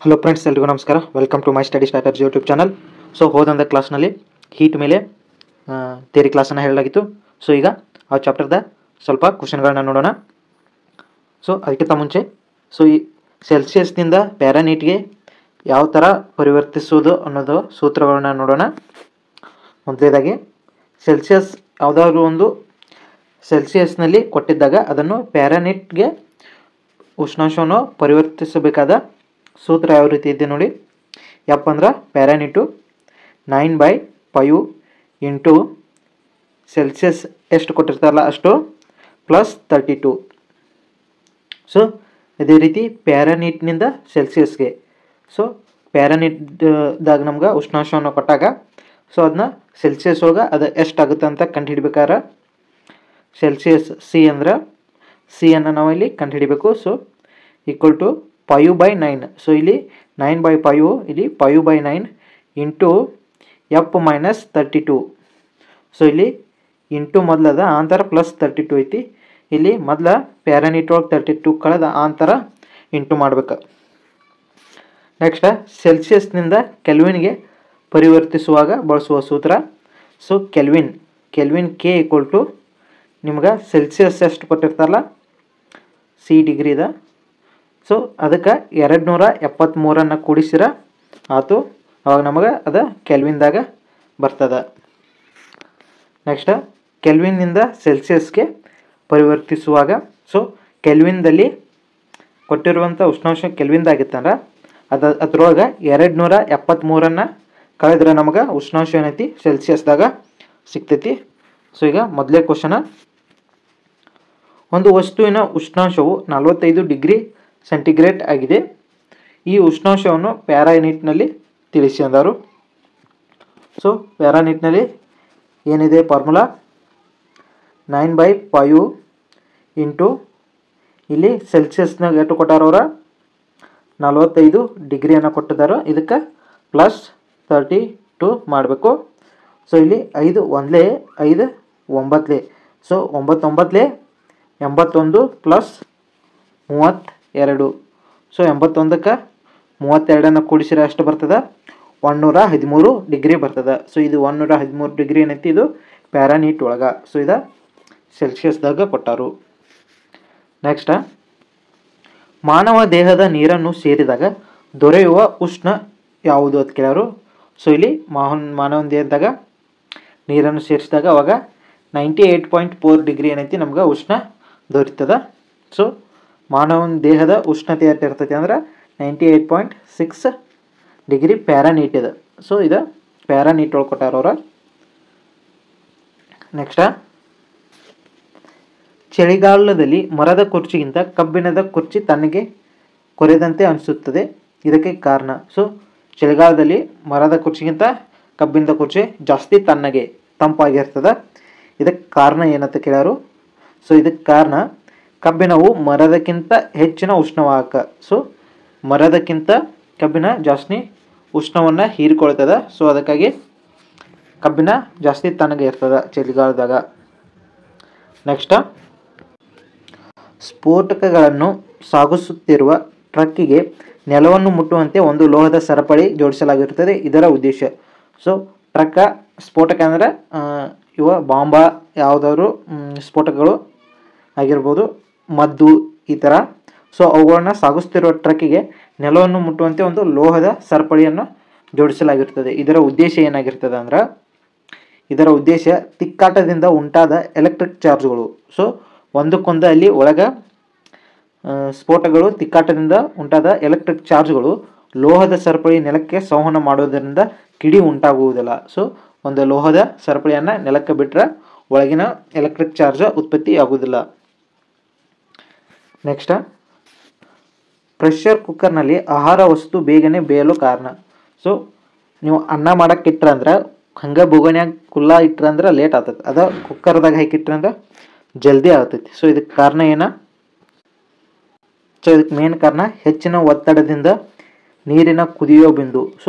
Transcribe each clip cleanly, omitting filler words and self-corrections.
Hello friends, ಎಲ್ರಿಗೂ ನಮಸ್ಕಾರ. Welcome to my study starters YouTube channel. So ಹೋದಂಥ ಕ್ಲಾಸ್ನಲ್ಲಿ ಹೀಟ್ ಮೇಲೆ ಥಿಯರಿ ಕ್ಲಾಸನ್ನು ಹೇಳಲಾಗಿತ್ತು. ಸೊ ಈಗ ಆ ಚಾಪ್ಟರ್ದ ಸ್ವಲ್ಪ ಕ್ವಶನ್ಗಳನ್ನ ನೋಡೋಣ. ಸೊ ಅದಕ್ಕಿಂತ ಮುಂಚೆ ಈ ಸೆಲ್ಸಿಯಸ್ನಿಂದ ಪ್ಯಾರಾನೀಟ್ಗೆ ಯಾವ ಥರ ಪರಿವರ್ತಿಸೋದು ಅನ್ನೋದು ಸೂತ್ರಗಳನ್ನ ನೋಡೋಣ. ಮೊದಲೇದಾಗಿ ಸೆಲ್ಸಿಯಸ್ ಯಾವುದಾದ್ರೂ ಒಂದು ಸೆಲ್ಸಿಯಸ್ನಲ್ಲಿ ಕೊಟ್ಟಿದ್ದಾಗ ಅದನ್ನು ಪ್ಯಾರಾನೀಟ್ಗೆ ಉಷ್ಣಾಂಶವನ್ನು ಪರಿವರ್ತಿಸಬೇಕಾದ ಸೂತ್ರ ಯಾವ ರೀತಿ ಇದೆ ನೋಡಿ. ಯಪ್ಪ ಅಂದ್ರೆ ಪ್ಯಾರಾನೀಟು 9/5 ಇಂಟು ಸೆಲ್ಸಿಯಸ್ ಎಷ್ಟು ಕೊಟ್ಟಿರ್ತಾರಲ್ಲ ಅಷ್ಟು +32. ಸೊ ಇದೇ ರೀತಿ ಪ್ಯಾರಾನೀಟ್ನಿಂದ ಸೆಲ್ಸಿಯಸ್ಗೆ ಪ್ಯಾರಾನೀಟ್ದಾಗ ನಮ್ಗೆ ಉಷ್ಣಾಂಶವನ್ನು ಕೊಟ್ಟಾಗ ಅದನ್ನ ಸೆಲ್ಸಿಯಸ್ ಒಳಗೆ ಅದು ಎಷ್ಟಾಗುತ್ತೆ ಅಂತ ಕಂಡುಹಿಡ್ಬೇಕಾದ್ರೆ ಸೆಲ್ಸಿಯಸ್ ಸಿ ನಾವು ಇಲ್ಲಿ ಕಂಡುಹಿಡಬೇಕು. Equal to 5/9. ಇಲ್ಲಿ 9/5 ಇಲ್ಲಿ 5/9 ಇಂಟು F - 32. ಇಲ್ಲಿ ಇಂಟು ಮೊದಲದ ಆಂತರ +32 ಐತಿ. ಇಲ್ಲಿ ಮೊದಲ ಪ್ಯಾರಾನೀಟ್ ಒಳಗೆ 32 ಕಳೆದ ಆಂತರ ಇಂಟು ಮಾಡ್ಬೇಕು. ನೆಕ್ಸ್ಟ್ ಸೆಲ್ಸಿಯಸ್ನಿಂದ ಕೆಲ್ವಿನ್ಗೆ ಪರಿವರ್ತಿಸುವಾಗ ಬಳಸುವ ಸೂತ್ರ. ಕೆಲ್ವಿನ್ ಕೆ ಈಕ್ವಲ್ ಟು ನಿಮ್ಗೆ ಸೆಲ್ಸಿಯಸ್ ಎಷ್ಟು ಕೊಟ್ಟಿರ್ತಾರಲ್ಲ ಸಿ ಡಿಗ್ರಿದ. ಅದಕ್ಕೆ 273 ಕೂಡಿಸಿರ ಆತು, ಅವಾಗ ನಮಗೆ ಅದು ಕೆಲ್ವಿನ್ದಾಗ ಬರ್ತದೆ. ನೆಕ್ಸ್ಟ್ ಕೆಲ್ವಿನ್ನಿಂದ ಸೆಲ್ಸಿಯಸ್ಗೆ ಪರಿವರ್ತಿಸುವಾಗ ಕೆಲ್ವಿನ್ದಲ್ಲಿ ಕೊಟ್ಟಿರುವಂಥ ಉಷ್ಣಾಂಶ ಕೆಲ್ವಿನ್ದಾಗಿತ್ತಂದ್ರೆ ಅದ್ರೊಳಗೆ 273 ಕಳೆದ್ರೆ ನಮಗೆ ಉಷ್ಣಾಂಶ ಏನೈತಿ ಸೆಲ್ಸಿಯಸ್ದಾಗ ಸಿಗ್ತೈತಿ. ಈಗ ಮೊದಲೇ ಕ್ವಶನ, ಒಂದು ವಸ್ತುವಿನ ಉಷ್ಣಾಂಶವು 45 ಡಿಗ್ರಿ ಸೆಂಟಿಗ್ರೇಡ್ ಆಗಿದೆ. ಈ ಉಷ್ಣಾಂಶವನ್ನು ಪ್ಯಾರಾನೀಟ್ನಲ್ಲಿ ತಿಳಿಸಿ ಅಂದರು. ಪ್ಯಾರಾನೀಟ್ನಲ್ಲಿ ಏನಿದೆ ಫಾರ್ಮುಲಾ 9/5 ಇಂಟು ಇಲ್ಲಿ ಸೆಲ್ಸಿಯಸ್ನಾಗ ಎಷ್ಟು ಕೊಟ್ಟಾರವ್ರ 45 ಡಿಗ್ರಿಯನ್ನು ಕೊಟ್ಟಿದ್ದಾರೆ. ಇದಕ್ಕೆ +32 ಮಾಡಬೇಕು. ಇಲ್ಲಿ 5 1 5 9 9 81 + 32. 81ಕ್ಕೆ 32 ಕೂಡಿಸಿರ ಎಷ್ಟು ಬರ್ತದೆ 113 ಡಿಗ್ರಿ ಬರ್ತದೆ. ಇದು 113 ಡಿಗ್ರಿ ಏನೈತಿ ಇದು ಪ್ಯಾರಾನೀಟ್ ಒಳಗೆ. ಇದು ಸೆಲ್ಸಿಯಸ್ದಾಗ ಕೊಟ್ಟಾರು. ನೆಕ್ಸ್ಟ್ ಮಾನವ ದೇಹದ ನೀರನ್ನು ಸೇರಿದಾಗ ದೊರೆಯುವ ಉಷ್ಣ ಯಾವುದು ಅಂತ ಕೇಳೋರು. ಇಲ್ಲಿ ಮಾನವನ ದೇಹದಾಗ ನೀರನ್ನು ಸೇರಿಸಿದಾಗ ಅವಾಗ 98.4 ಡಿಗ್ರಿ ಏನೈತಿ ನಮ್ಗೆ ಉಷ್ಣ ದೊರೀತದೆ. ಮಾನವನ ದೇಹದ ಉಷ್ಣತೆ ಎಷ್ಟು ಇರ್ತೈತಿ ಅಂದ್ರೆ 98.6 ಡಿಗ್ರಿ ಪ್ಯಾರಾನೀಟ್ ಇದೆ. ಇದು ಪ್ಯಾರಾನೀಟ್ ಒಳಗೆ ಕೊಟ್ಟಾರವ್ರ. ನೆಕ್ಸ್ಟ್ ಚಳಿಗಾಲದಲ್ಲಿ ಮರದ ಕುರ್ಚಿಗಿಂತ ಕಬ್ಬಿಣದ ಕುರ್ಚಿ ತಣ್ಣಗೆ ಕೊರೆದಂತೆ ಅನಿಸುತ್ತದೆ. ಇದಕ್ಕೆ ಕಾರಣ. ಚಳಿಗಾಲದಲ್ಲಿ ಮರದ ಕುರ್ಚಿಗಿಂತ ಕಬ್ಬಿಣದ ಕುರ್ಚಿ ಜಾಸ್ತಿ ತಂಪಾಗಿರ್ತದೆ. ಇದಕ್ಕೆ ಕಾರಣ ಏನಂತ ಕೇಳೋರು. ಇದಕ್ಕೆ ಕಾರಣ ಕಬ್ಬಿಣವು ಮರದಕ್ಕಿಂತ ಹೆಚ್ಚಿನ ಉಷ್ಣವಾಹಕ. ಮರದಕ್ಕಿಂತ ಕಬ್ಬಿಣ ಜಾಸ್ತಿ ಉಷ್ಣವನ್ನು ಹೀರಿಕೊಳ್ತದೆ. ಅದಕ್ಕಾಗಿ ಕಬ್ಬಿಣ ಜಾಸ್ತಿ ತಣ್ಣಗೆ ಇರ್ತದೆ ಚಳಿಗಾಲದಾಗ. ನೆಕ್ಸ್ಟ್ ಸ್ಫೋಟಕಗಳನ್ನು ಸಾಗಿಸುತ್ತಿರುವ ಟ್ರಕ್ಕಿಗೆ ನೆಲವನ್ನು ಮುಟ್ಟುವಂತೆ ಒಂದು ಲೋಹದ ಸರಪಳಿ ಜೋಡಿಸಲಾಗಿರುತ್ತದೆ. ಇದರ ಉದ್ದೇಶ. ಸ್ಫೋಟಕ ಅಂದರೆ ಇವ ಬಾಂಬ ಯಾವುದಾದ್ರು ಸ್ಫೋಟಕಗಳು ಆಗಿರ್ಬೋದು, ಮದ್ದು ಈ ಥರ. ಅವುಗಳನ್ನ ಸಾಗಿಸ್ತಿರುವ ಟ್ರಕ್ಕಿಗೆ ನೆಲವನ್ನು ಮುಟ್ಟುವಂತೆ ಒಂದು ಲೋಹದ ಸರಪಳಿಯನ್ನು ಜೋಡಿಸಲಾಗಿರ್ತದೆ. ಇದರ ಉದ್ದೇಶ ಏನಾಗಿರ್ತದೆ ಅಂದ್ರೆ ಇದರ ಉದ್ದೇಶ ತಿಕ್ಕಾಟದಿಂದ ಉಂಟಾದ ಎಲೆಕ್ಟ್ರಿಕ್ ಚಾರ್ಜ್ಗಳು ಒಂದಕ್ಕೊಂದು ಅಲ್ಲಿ ಒಳಗೆ ಸ್ಫೋಟಗಳು ತಿಕ್ಕಾಟದಿಂದ ಉಂಟಾದ ಎಲೆಕ್ಟ್ರಿಕ್ ಚಾರ್ಜ್ಗಳು ಲೋಹದ ಸರಪಳಿ ನೆಲಕ್ಕೆ ಸಂವಹನ ಮಾಡೋದರಿಂದ ಕಿಡಿ ಉಂಟಾಗುವುದಿಲ್ಲ. ಒಂದು ಲೋಹದ ಸರಪಳಿಯನ್ನು ನೆಲಕ್ಕೆ ಬಿಟ್ಟರೆ ಒಳಗಿನ ಎಲೆಕ್ಟ್ರಿಕ್ ಚಾರ್ಜ್ ಉತ್ಪತ್ತಿ ಆಗುವುದಿಲ್ಲ. ನೆಕ್ಸ್ಟ್ ಪ್ರೆಷರ್ ಕುಕ್ಕರ್ನಲ್ಲಿ ಆಹಾರ ವಸ್ತು ಬೇಗನೆ ಬೇಯಲು ಕಾರಣ. ನೀವು ಅನ್ನ ಮಾಡಕ್ಕೆ ಇಟ್ರಂದ್ರೆ ಹಂಗೆ ಬೋಗನ್ಯಾಗ ಕುಲ್ಲ ಇಟ್ರಂದ್ರೆ ಲೇಟ್ ಆಗ್ತೈತಿ. ಅದ ಕುಕ್ಕರ್ದಾಗ ಹಾಕಿಟ್ರಂದ್ರೆ ಜಲ್ದಿ ಆಗ್ತೈತಿ. ಇದಕ್ಕೆ ಕಾರಣ ಏನ? ಇದಕ್ಕೆ ಮೇನ್ ಕಾರಣ ಹೆಚ್ಚಿನ ಒತ್ತಡದಿಂದ ನೀರಿನ ಕುದಿಯೋ ಬಿಂದು.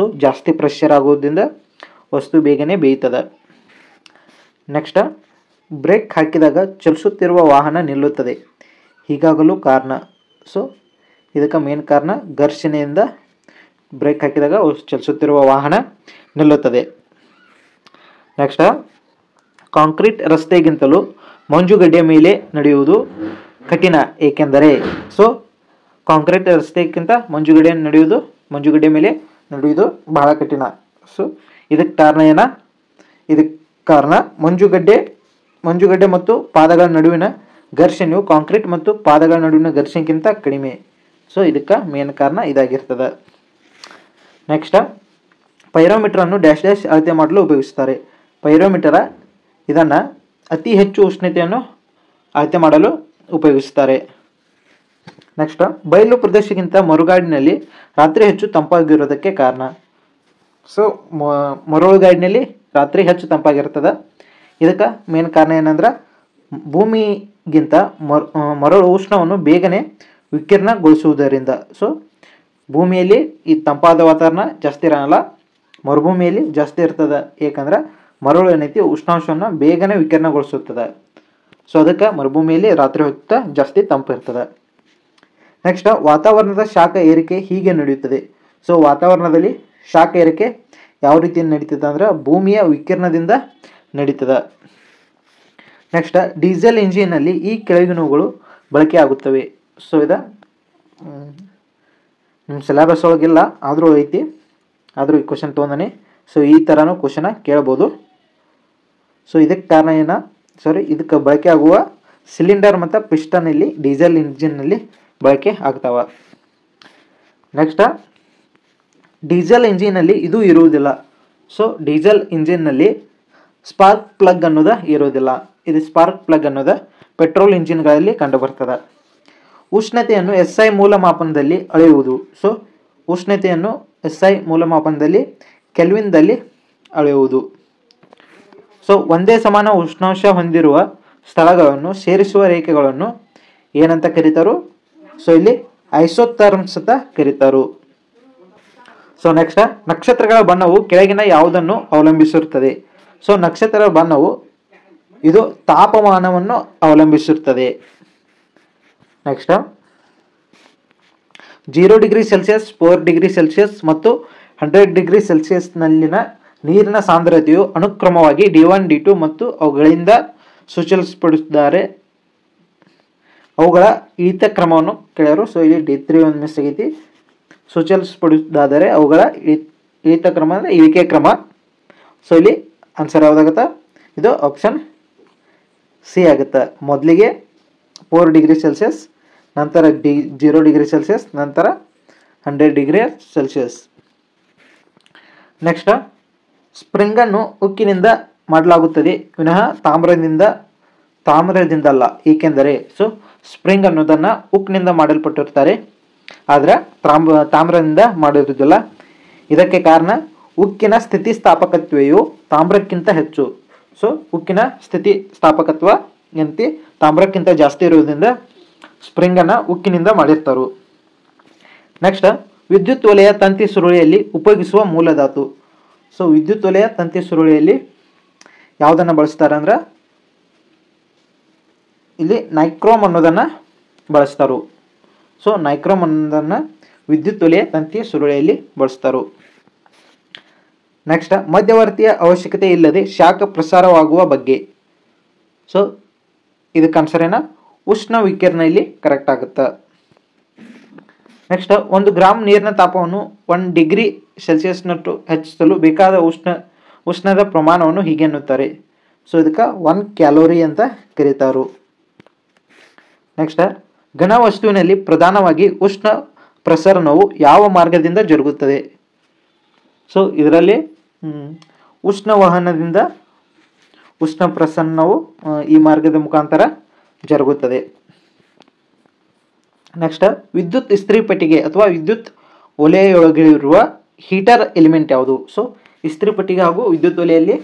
ಜಾಸ್ತಿ ಪ್ರೆಷರ್ ಆಗೋದ್ರಿಂದ ವಸ್ತು ಬೇಗನೆ ಬೇಯ್ತದೆ. ನೆಕ್ಸ್ಟ್ ಬ್ರೇಕ್ ಹಾಕಿದಾಗ ಚಲಿಸುತ್ತಿರುವ ವಾಹನ ನಿಲ್ಲುತ್ತದೆ. ಹೀಗಾಗಲು ಕಾರಣ. ಇದಕ್ಕೆ ಮೇನ್ ಕಾರಣ ಘರ್ಷಣೆಯಿಂದ ಬ್ರೇಕ್ ಹಾಕಿದಾಗ ಚಲಿಸುತ್ತಿರುವ ವಾಹನ ನಿಲ್ಲುತ್ತದೆ. ನೆಕ್ಸ್ಟ್, ಕಾಂಕ್ರೀಟ್ ರಸ್ತೆಗಿಂತಲೂ ಮಂಜುಗಡ್ಡೆಯ ಮೇಲೆ ನಡೆಯುವುದು ಕಠಿಣ ಏಕೆಂದರೆ. ಸೊ ಕಾಂಕ್ರೀಟ್ ರಸ್ತೆಗಿಂತ ಮಂಜುಗಡ್ಡೆ ಮೇಲೆ ನಡೆಯುವುದು ಬಹಳ ಕಠಿಣ. ಸೊ ಇದಕ್ಕೆ ಕಾರಣ ಇದಕ್ಕೆ ಕಾರಣ ಮಂಜುಗಡ್ಡೆ ಮತ್ತು ಪಾದಗಳ ನಡುವಿನ ಘರ್ಷಣೆಯು ಕಾಂಕ್ರೀಟ್ ಮತ್ತು ಪಾದಗಳ ನಡುವಿನ ಘರ್ಷಣೆಗಿಂತ ಕಡಿಮೆ. ಸೊ ಇದಕ್ಕೆ ಮೇನ್ ಕಾರಣ ಇದಾಗಿರ್ತದೆ. ನೆಕ್ಸ್ಟ್, ಪೈರೋಮೀಟರ್ ಅನ್ನು ಡ್ಯಾಶ್ ಡ್ಯಾಶ್ ಅಳತೆ ಮಾಡಲು ಉಪಯೋಗಿಸುತ್ತಾರೆ. ಪೈರೋಮೀಟರ್ ಇದನ್ನು ಅತಿ ಹೆಚ್ಚು ಉಷ್ಣತೆಯನ್ನು ಅಳತೆ ಮಾಡಲು ಉಪಯೋಗಿಸುತ್ತಾರೆ. ನೆಕ್ಸ್ಟ್, ಬಯಲು ಪ್ರದೇಶಕ್ಕಿಂತ ಮರುಗಾಡಿನಲ್ಲಿ ರಾತ್ರಿ ಹೆಚ್ಚು ತಂಪಾಗಿರೋದಕ್ಕೆ ಕಾರಣ. ಸೊ ಮರಳುಗಾಡಿನಲ್ಲಿ ರಾತ್ರಿ ಹೆಚ್ಚು ತಂಪಾಗಿರ್ತದೆ. ಇದಕ್ಕೆ ಮೇನ್ ಕಾರಣ ಏನಂದ್ರೆ ಭೂಮಿಗಿಂತ ಮರಳು ಉಷ್ಣವನ್ನು ಬೇಗನೆ ವಿಕಿರಣಗೊಳಿಸುವುದರಿಂದ. ಸೊ ಭೂಮಿಯಲ್ಲಿ ಈ ತಂಪಾದ ವಾತಾವರಣ ಜಾಸ್ತಿ ಇರೋಲ್ಲ, ಮರುಭೂಮಿಯಲ್ಲಿ ಜಾಸ್ತಿ ಇರ್ತದೆ. ಏಕೆಂದ್ರೆ ಮರಳು ಏನೈತಿ ಉಷ್ಣಾಂಶವನ್ನು ಬೇಗನೆ ವಿಕಿರಣಗೊಳಿಸುತ್ತದೆ. ಸೊ ಅದಕ್ಕೆ ಮರುಭೂಮಿಯಲ್ಲಿ ರಾತ್ರಿ ಹೊತ್ತು ಜಾಸ್ತಿ ತಂಪು ಇರ್ತದೆ. ನೆಕ್ಸ್ಟ್, ವಾತಾವರಣದ ಶಾಖ ಏರಿಕೆ ಹೀಗೆ ನಡೆಯುತ್ತದೆ. ಸೊ ವಾತಾವರಣದಲ್ಲಿ ಶಾಖ ಏರಿಕೆ ಯಾವ ರೀತಿ ನಡೀತದೆ ಅಂದ್ರೆ ಭೂಮಿಯ ವಿಕಿರಣದಿಂದ ನಡೀತದೆ. ನೆಕ್ಸ್ಟ್, ಡೀಸೆಲ್ ಇಂಜಿನಲ್ಲಿ ಈ ಕೆಳಗಿನವುಗಳು ಬಳಕೆ ಆಗುತ್ತವೆ. ಸೊ ಇದು ನಿಮ್ಮ ಸಿಲೆಬಸ್ ಒಳಗಿಲ್ಲ, ಆದರೂ ಐತಿ, ಆದರೂ ಈ ಕ್ವಶನ್ ತೊಗೊಂಡಾನೆ. ಸೊ ಈ ಥರನೂ ಕ್ವಶನ ಕೇಳ್ಬೋದು. ಸೊ ಇದಕ್ಕೆ ಕಾರಣ ಇದಕ್ಕೆ ಬಳಕೆ ಆಗುವ ಸಿಲಿಂಡರ್ ಮತ್ತು ಪಿಸ್ಟನ್ ಇಲ್ಲಿ ಡೀಸೆಲ್ ಇಂಜಿನ್ನಲ್ಲಿ ಬಳಕೆ ಆಗ್ತಾವ. ನೆಕ್ಸ್ಟ್, ಡೀಸೆಲ್ ಇಂಜಿನಲ್ಲಿ ಇದು ಇರುವುದಿಲ್ಲ. ಸೊ ಡೀಸೆಲ್ ಇಂಜಿನ್ನಲ್ಲಿ ಸ್ಪಾರ್ಕ್ ಪ್ಲಗ್ ಅನ್ನೋದು ಇರೋದಿಲ್ಲ. ಇದು ಸ್ಪಾರ್ಕ್ ಪ್ಲಗ್ ಅನ್ನೋದು ಪೆಟ್ರೋಲ್ ಇಂಜಿನ್ಗಳಲ್ಲಿ ಕಂಡುಬರ್ತದೆ. ಉಷ್ಣತೆಯನ್ನು SI ಮೂಲಮಾಪನದಲ್ಲಿ ಅಳೆಯುವುದು. ಸೊ ಉಷ್ಣತೆಯನ್ನು SI ಮೂಲಮಾಪನದಲ್ಲಿ ಕೆಲ್ವಿನ್ದಲ್ಲಿ ಅಳೆಯುವುದು. ಸೊ ಒಂದೇ ಸಮಾನ ಉಷ್ಣಾಂಶ ಹೊಂದಿರುವ ಸ್ಥಳಗಳನ್ನು ಸೇರಿಸುವ ರೇಖೆಗಳನ್ನು ಏನಂತ ಕರೀತಾರೋ? ಸೊ ಇಲ್ಲಿ ಐಸೋಥರ್ಮ್ಸ್ ಅಂತ ಕರೀತಾರು. ಸೊ ನೆಕ್ಸ್ಟ್, ನಕ್ಷತ್ರಗಳ ಬಣ್ಣವು ಕೆಳಗಿನ ಯಾವುದನ್ನು ಅವಲಂಬಿಸಿರುತ್ತದೆ? ಸೊ ನಕ್ಷತ್ರಗಳ ಬಣ್ಣವು ಇದು ತಾಪಮಾನವನ್ನು ಅವಲಂಬಿಸಿರುತ್ತದೆ. Next, 0 degree Celsius, 4 degree Celsius ಮತ್ತು 100 ಡಿಗ್ರಿ ಸೆಲ್ಸಿಯಸ್ನಲ್ಲಿನ ನೀರಿನ ಸಾಂದ್ರತೆಯು ಅನುಕ್ರಮವಾಗಿ D1, D2 ಮತ್ತು ಅವುಗಳಿಂದ ಸೂಚಿಸಲ್ಪಡುತ್ತಾರೆ. ಅವುಗಳ ಇಳಿತ ಕ್ರಮವನ್ನು ಕೇಳ್ಯಾರು. ಸೊ ಇಲ್ಲಿ D3 ಒಂದು ಮಿಸ್ ಆಗೈತಿ. ಸೂಚಿಸಲ್ಪಡುವುದಾದರೆ ಅವುಗಳ ಇಳಿತ ಕ್ರಮ ಅಂದರೆ ಇಳಿಕೆ ಕ್ರಮ. ಸೊ ಇಲ್ಲಿ ಆನ್ಸರ್ ಯಾವುದಾಗುತ್ತೆ? ಇದು ಆಪ್ಷನ್ ಸಿ ಆಗುತ್ತೆ. ಮೊದಲಿಗೆ 4 ಡಿಗ್ರಿ ಸೆಲ್ಸಿಯಸ್, ನಂತರ 0 ಡಿಗ್ರಿ ಸೆಲ್ಸಿಯಸ್, ನಂತರ 100 ಡಿಗ್ರಿ ಸೆಲ್ಸಿಯಸ್. ನೆಕ್ಸ್ಟ್, ಸ್ಪ್ರಿಂಗನ್ನು ಉಕ್ಕಿನಿಂದ ಮಾಡಲಾಗುತ್ತದೆ ವಿನಃ ತಾಮ್ರದಿಂದಲ್ಲ. ಏಕೆಂದರೆ ಸೊ ಸ್ಪ್ರಿಂಗ್ ಅನ್ನೋದನ್ನು ಉಕ್ಕಿನಿಂದ ಮಾಡಲ್ಪಟ್ಟಿರ್ತಾರೆ, ಆದರೆ ತಾಮ್ರದಿಂದ ಮಾಡಿರುವುದಿಲ್ಲ. ಇದಕ್ಕೆ ಕಾರಣ ಉಕ್ಕಿನ ಸ್ಥಿತಿಸ್ಥಾಪಕತ್ವೆಯು ತಾಮ್ರಕ್ಕಿಂತ ಹೆಚ್ಚು. ಸೊ ಉಕ್ಕಿನ ಸ್ಥಿತಿಸ್ಥಾಪಕತ್ವ ತಾಮ್ರಕ್ಕಿಂತ ಜಾಸ್ತಿ ಇರುವುದರಿಂದ ಸ್ಪ್ರಿಂಗನ್ನು ಉಕ್ಕಿನಿಂದ ಮಾಡಿರ್ತಾರೆ. ನೆಕ್ಸ್ಟ್, ವಿದ್ಯುತ್ ವಲಯ ತಂತಿ ಸುರುಳಿಯಲ್ಲಿ ಉಪಯೋಗಿಸುವ ಮೂಲಧಾತು. ಸೊ ವಿದ್ಯುತ್ ವಲಯ ತಂತಿ ಸುರುಳಿಯಲ್ಲಿ ಯಾವುದನ್ನು ಬಳಸ್ತಾರೆ ಅಂದ್ರೆ ಇಲ್ಲಿ ನೈಕ್ರೋಮ್ ಅನ್ನೋದನ್ನು ಬಳಸ್ತಾರೆ. ಸೊ ನೈಕ್ರೋಮ್ ಅನ್ನೋದನ್ನು ವಿದ್ಯುತ್ ವಲಯ ತಂತಿ ಸುರುಳಿಯಲ್ಲಿ ಬಳಸ್ತಾರೆ. ನೆಕ್ಸ್ಟ್, ಮಧ್ಯವರ್ತಿಯ ಅವಶ್ಯಕತೆ ಇಲ್ಲದೆ ಶಾಖ ಪ್ರಸಾರವಾಗುವ ಬಗ್ಗೆ. ಸೊ ಇದಕ್ಕೆ ಆನ್ಸರ್ ಉಷ್ಣ ವಿಕಿರಣ ಇಲ್ಲಿ ಕರೆಕ್ಟ್ ಆಗುತ್ತೆ. ನೆಕ್ಸ್ಟ್, 1 ಗ್ರಾಮ್ ನೀರಿನ ತಾಪವನ್ನು 1 ಡಿಗ್ರಿ ಸೆಲ್ಸಿಯಸ್ನಷ್ಟು ಹೆಚ್ಚಿಸಲು ಬೇಕಾದ ಉಷ್ಣದ ಪ್ರಮಾಣವನ್ನು ಹೀಗೆ ಎನ್ನುತ್ತಾರೆ. ಸೊ ಇದಕ್ಕೆ 1 ಕ್ಯಾಲೋರಿ ಅಂತ ಕರೀತಾರು. ನೆಕ್ಸ್ಟ್, ಘನ ವಸ್ತುವಿನಲ್ಲಿ ಪ್ರಧಾನವಾಗಿ ಉಷ್ಣ ಪ್ರಸರಣವು ಯಾವ ಮಾರ್ಗದಿಂದ ಜರುಗುತ್ತದೆ? ಸೊ ಇದರಲ್ಲಿ ಉಷ್ಣವಹನದಿಂದ ಉಷ್ಣ ಪ್ರಸರಣವು ಈ ಮಾರ್ಗದ ಮುಖಾಂತರ ಜರುಗುತ್ತದೆ. ನೆಕ್ಸ್ಟ್, ವಿದ್ಯುತ್ ಇಸ್ತ್ರಿ ಪೆಟ್ಟಿಗೆ ಅಥವಾ ವಿದ್ಯುತ್ ಒಲೆಯೊಳಗಿರುವ ಹೀಟರ್ ಎಲಿಮೆಂಟ್ ಯಾವುದು? ಸೊ ಇಸ್ತ್ರಿ ಪೆಟ್ಟಿಗೆ ಹಾಗೂ ವಿದ್ಯುತ್ ಒಲೆಯಲ್ಲಿ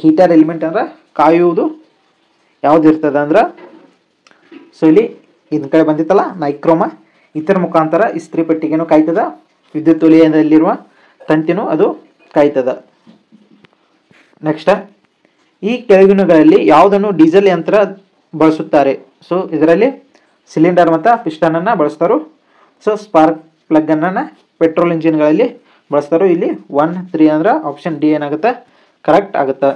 ಹೀಟರ್ ಎಲಿಮೆಂಟ್ ಅಂದ್ರೆ ಕಾಯುವುದು ಯಾವುದು ಇರ್ತದೆ ಅಂದ್ರೆ ಸೊ ಇಲ್ಲಿ ಇದ್ರ ಕಡೆ ಬಂದಿತ್ತಲ್ಲ ನೈಕ್ರೋಮ, ಇದರ ಮುಖಾಂತರ ಇಸ್ತ್ರಿ ಪೆಟ್ಟಿಗೆನೂ ಕಾಯ್ತದ, ವಿದ್ಯುತ್ ಒಲೆಯಲ್ಲಿರುವ ತಂತಿನೂ ಅದು ಕಾಯ್ತದ. ನೆಕ್ಸ್ಟ್, ಈ ಕೆಳಗಿನಗಳಲ್ಲಿ ಯಾವುದನ್ನು ಡೀಸೆಲ್ ಯಂತ್ರ ಬಳಸುತ್ತಾರೆ? ಸೊ ಇದರಲ್ಲಿ ಸಿಲಿಂಡರ್ ಮತ್ತು ಪಿಸ್ಟನನ್ನು ಬಳಸ್ತಾರೆ. ಸೊ ಸ್ಪಾರ್ಕ್ ಪ್ಲಗ್ ಅನ್ನು ಪೆಟ್ರೋಲ್ ಇಂಜಿನ್ಗಳಲ್ಲಿ ಬಳಸ್ತಾರೋ. ಇಲ್ಲಿ 1, 3 ಅಂದ್ರೆ ಆಪ್ಷನ್ ಡಿ ಏನಾಗುತ್ತೆ, ಕರೆಕ್ಟ್ ಆಗುತ್ತೆ.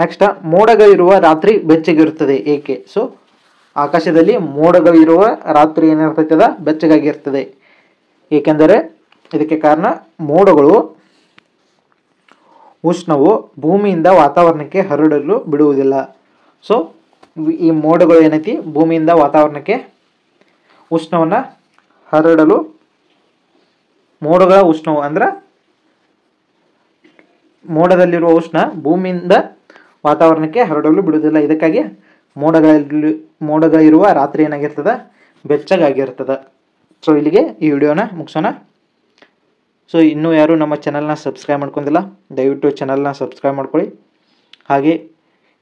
ನೆಕ್ಸ್ಟ್, ಮೋಡಗಳಿರುವ ರಾತ್ರಿ ಬೆಚ್ಚಗಿರುತ್ತದೆ ಏಕೆ? ಸೊ ಆಕಾಶದಲ್ಲಿ ಮೋಡಗಳಿರುವ ರಾತ್ರಿ ಏನಿರ್ತೈತದ ಬೆಚ್ಚಗಾಗಿರ್ತದೆ. ಏಕೆಂದರೆ ಇದಕ್ಕೆ ಕಾರಣ ಮೋಡಗಳು ಉಷ್ಣವು ಭೂಮಿಯಿಂದ ವಾತಾವರಣಕ್ಕೆ ಹರಡಲು ಬಿಡುವುದಿಲ್ಲ. ಸೊ ಈ ಮೋಡಗಳು ಏನೈತಿ ಭೂಮಿಯಿಂದ ವಾತಾವರಣಕ್ಕೆ ಉಷ್ಣವನ್ನು ಹರಡಲು, ಮೋಡಗಳ ಉಷ್ಣವು ಅಂದ್ರೆ ಮೋಡದಲ್ಲಿರುವ ಉಷ್ಣ ಭೂಮಿಯಿಂದ ವಾತಾವರಣಕ್ಕೆ ಹರಡಲು ಬಿಡುವುದಿಲ್ಲ. ಇದಕ್ಕಾಗಿ ಮೋಡಗಳಿರುವ ರಾತ್ರಿ ಏನಾಗಿರ್ತದೆ, ಬೆಚ್ಚಗಾಗಿರ್ತದೆ. ಸೊ ಇಲ್ಲಿಗೆ ಈ ವಿಡಿಯೋನ ಮುಗಿಸೋಣ. ಸೊ ಇನ್ನೂ ಯಾರು ನಮ್ಮ ಚಾನಲ್ನ ಸಬ್ಸ್ಕ್ರೈಬ್ ಮಾಡ್ಕೊಂಡಿಲ್ಲ, ದಯವಿಟ್ಟು ಚಾನಲ್ನ ಸಬ್ಸ್ಕ್ರೈಬ್ ಮಾಡ್ಕೊಳ್ಳಿ. ಹಾಗೆ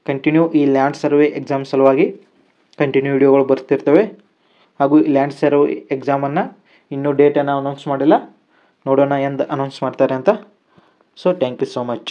ಕಂಟಿನ್ಯೂ ಈ ಲ್ಯಾಂಡ್ ಸರ್ವೆ ಎಕ್ಸಾಮ್ ಸಲುವಾಗಿ ಕಂಟಿನ್ಯೂ ವಿಡಿಯೋಗಳು ಬರ್ತಿರ್ತವೆ. ಹಾಗೂ ಈ ಲ್ಯಾಂಡ್ ಸರ್ವೆ ಎಕ್ಸಾಮನ್ನು ಇನ್ನೂ ಡೇಟನ್ನು ಅನೌನ್ಸ್ ಮಾಡಿಲ್ಲ, ನೋಡೋಣ ಎಂದು ಅನೌನ್ಸ್ ಮಾಡ್ತಾರೆ ಅಂತ. So thank you so much.